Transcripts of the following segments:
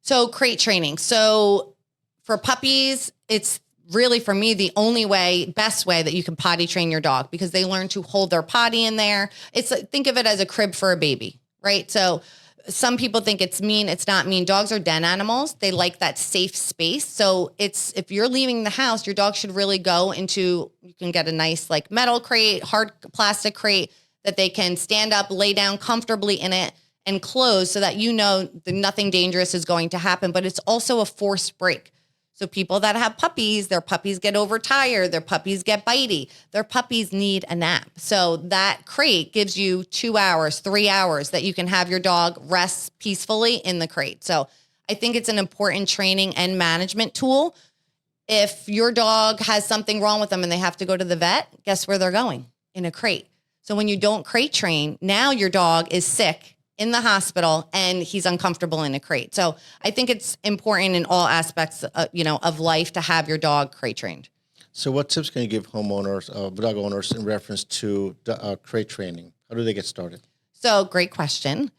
So crate training. So for puppies, it's really, for me, the only way, best way that you can potty train your dog, because they learn to hold their potty in there. Think of it as a crib for a baby, right? So some people think it's mean. It's not mean. Dogs are den animals. They like that safe space. So if you're leaving the house, your dog should really go into, you can get a nice like metal crate, hard plastic crate that they can stand up, lay down comfortably in it and close, so that you know that nothing dangerous is going to happen. But it's also a forced break. So people that have puppies, their puppies get overtired, their puppies get bitey, their puppies need a nap. So that crate gives you 2 hours, 3 hours that you can have your dog rest peacefully in the crate. So I think it's an important training and management tool. If your dog has something wrong with them and they have to go to the vet, guess where they're going? In a crate. So when you don't crate train, now your dog is sick in the hospital and he's uncomfortable in a crate. So I think it's important in all aspects, of life to have your dog crate trained. So what tips can you give homeowners, dog owners, in reference to crate training? How do they get started? So great question.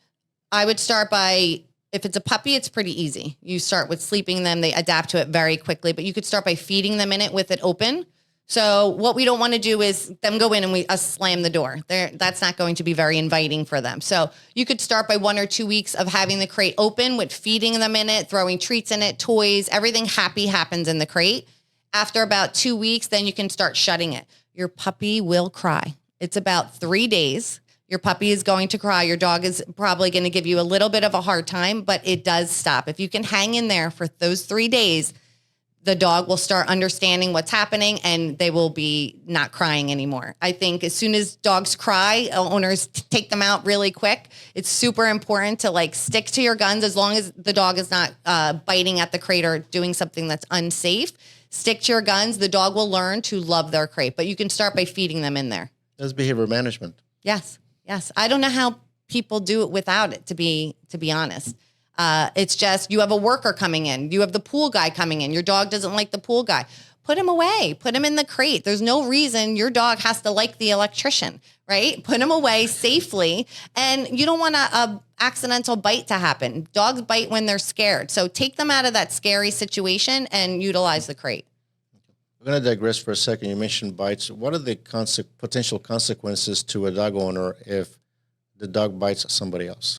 I would start by, if it's a puppy, it's pretty easy. You start with sleeping them. They adapt to it very quickly, but you could start by feeding them in it with it open. So what we don't want to do is them go in and we slam the door. That's not going to be very inviting for them. So you could start by 1 or 2 weeks of having the crate open with feeding them in it, throwing treats in it, toys, everything happy happens in the crate. After about 2 weeks, then you can start shutting it. Your puppy will cry. It's about 3 days. Your puppy is going to cry. Your dog is probably going to give you a little bit of a hard time, but it does stop. If you can hang in there for those 3 days, the dog will start understanding what's happening and they will be not crying anymore. I think as soon as dogs cry, owners take them out really quick. It's super important to stick to your guns as long as the dog is not biting at the crate or doing something that's unsafe. Stick to your guns. The dog will learn to love their crate, but you can start by feeding them in there. That's behavior management. Yes. I don't know how people do it without it, to be honest. It's just, you have a worker coming in. You have the pool guy coming in. Your dog doesn't like the pool guy. Put him away. Put him in the crate. There's no reason your dog has to like the electrician, right? Put him away safely. And you don't want a accidental bite to happen. Dogs bite when they're scared. So take them out of that scary situation and utilize the crate. We're going to digress for a second. You mentioned bites. What are the potential consequences to a dog owner if the dog bites somebody else?